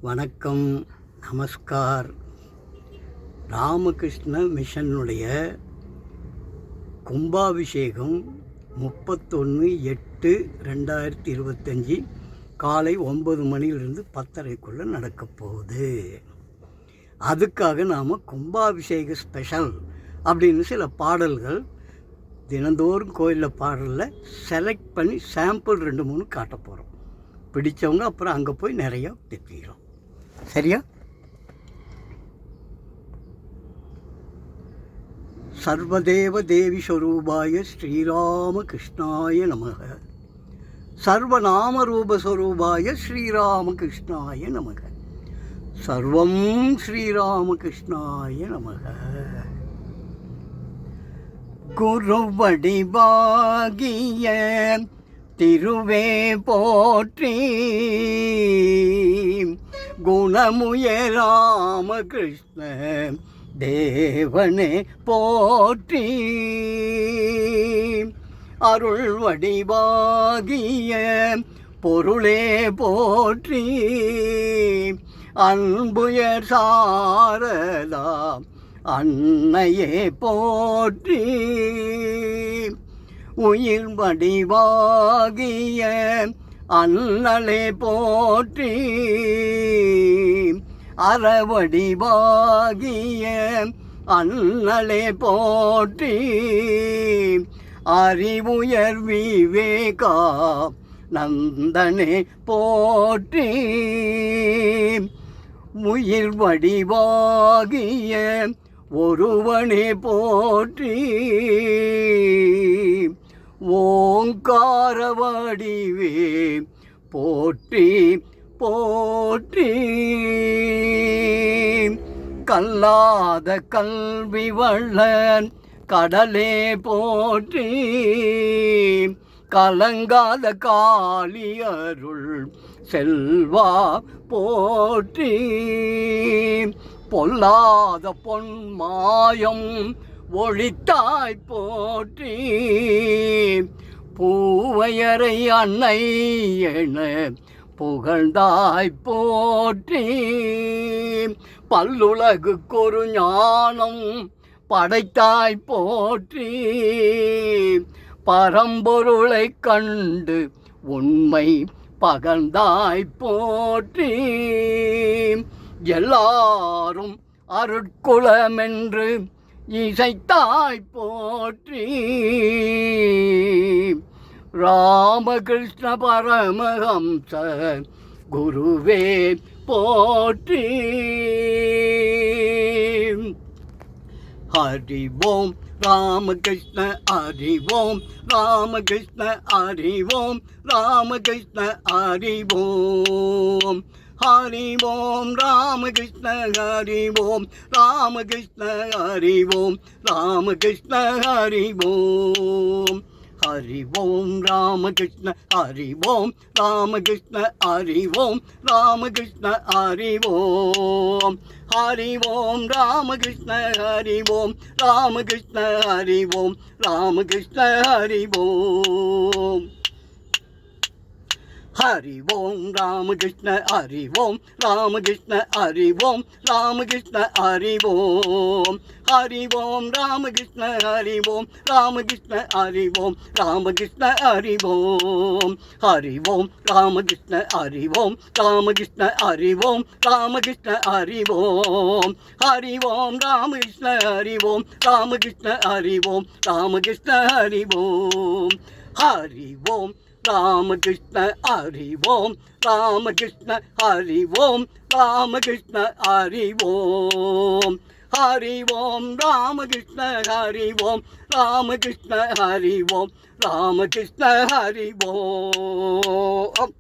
வணக்கம், நமஸ்கார். ராமகிருஷ்ண மிஷனுடைய கும்பாபிஷேகம் 31/8/2025 காலை 9 மணியிலிருந்து 10:30 நடக்கப் போகுது. அதுக்காக நாம் கும்பாபிஷேக ஸ்பெஷல் அப்படின்னு சில பாடல்கள் தினந்தோறும் கோயிலில் பாடலில் செலக்ட் பண்ணி சாம்பிள் 2-3 காட்ட போகிறோம். பிடித்தவங்க அப்புறம் அங்கே போய் நிறையா தெரிஞ்சுக்கிறோம். சரியா? சர்வதேவ தேவி ஸ்வரூபாய ஸ்ரீராமகிருஷ்ணாய நமக. சர்வநாமரூபஸ்வரூபாய ஸ்ரீராமகிருஷ்ணாய நமக. சர்வம் ஸ்ரீராமகிருஷ்ணாய நமக. குரு வடிவாகிய திருவே போற்றி, குணமுய ராமகிருஷ்ண தேவனே போற்றி, அருள் வடிவாகிய பொருளே போற்றி, அன்புயர் சாரதா அன்னையே போற்றி, உயிர் வடிவாகிய அண்ணலே போற்றி, அறவடிவாகிய அண்ணலே போற்றி, அறிவுயர் விவேகா நந்தனே போற்றி, உயிர் வடிவாகிய ஒருவனே போற்றி, ஓங்கார வடிவே போற்றி போற்றி, கல்லாத கல்வி வள்ளன் கடலே போற்றி, கலங்காத காளி அருள் செல்வா போற்றி, பொல்லாத பொன்மாயம் ஒளித்தாய் போற்றி, பூவையரை அன்னை என புகழ்ந்தாய் போற்றி, பல்லுலகுக்கொரு ஞானம் படைத்தாய் போற்றி, பரம்பொருளை கண்டு உண்மை பகர்ந்தாய் போற்றி, எல்லாரும் அருட்குலமென்று இசைத்தாய் போற்றி, ராமகிருஷ்ண பரமஹம்ச குருவே போற்றி. ஹரி ஓம் ராமகிருஷ்ண ஹரி ஓம் ராமகிருஷ்ண ஹரி ஓம் ராமகிருஷ்ண ஹரி ஓம், ஹரி ஓம் ராமகிருஷ்ண ஹரி ஓம் ராமகிருஷ்ண ஹரி ஓம் ராமகிருஷ்ண ஹரி ஓம், ஹரி ஓம் ராமகிருஷ்ண ஹரி ஓம் ராமகிருஷ்ண ஹரி ஓம் ராமகிருஷ்ண ஹரி ஓம், ஹரி ஓம் ராமகிருஷ்ண ஹரி ஓம் ராமகிருஷ்ண ஹரி ஓம் ராமகிருஷ்ண ஹரி ஓம், ஹரி ஓம் ராமகிருஷ்ண ஹரி ஓம் ராமகிருஷ்ண ஹரி ஓம் ராமகிருஷ்ண ஹரி ஓம், ஹரி ஓம் ராமகிருஷ்ண ஹரி ஓம் ராமகிருஷ்ண ஹரி ஓம் ராமகிருஷ்ண ஹரி ஓம், ஹரி ஓம் ராமகிருஷ்ண ஹரி ஓம் ராமகிருஷ்ண ஹரி ஓம் ராமகிருஷ்ண ஹரி ஓம், ஹரி ஓம் ராமகிருஷ்ண ஹரி ஓம் ராமகிருஷ்ண ஹரி ஓம் ராமகிருஷ்ண ஹரி ஓம், ஹரி ஓம் ராமகிருஷ்ண ஹரி ஓம் ராமகிருஷ்ண ஹரி ஓம் ராமகிருஷ்ண ஹரி ஓம், ஹரி ஓம் ராமகிருஷ்ண ஹரி ஓம் ராமகிருஷ்ண ஹரி ஓம் ராமகிருஷ்ண ஹரி ஓம்.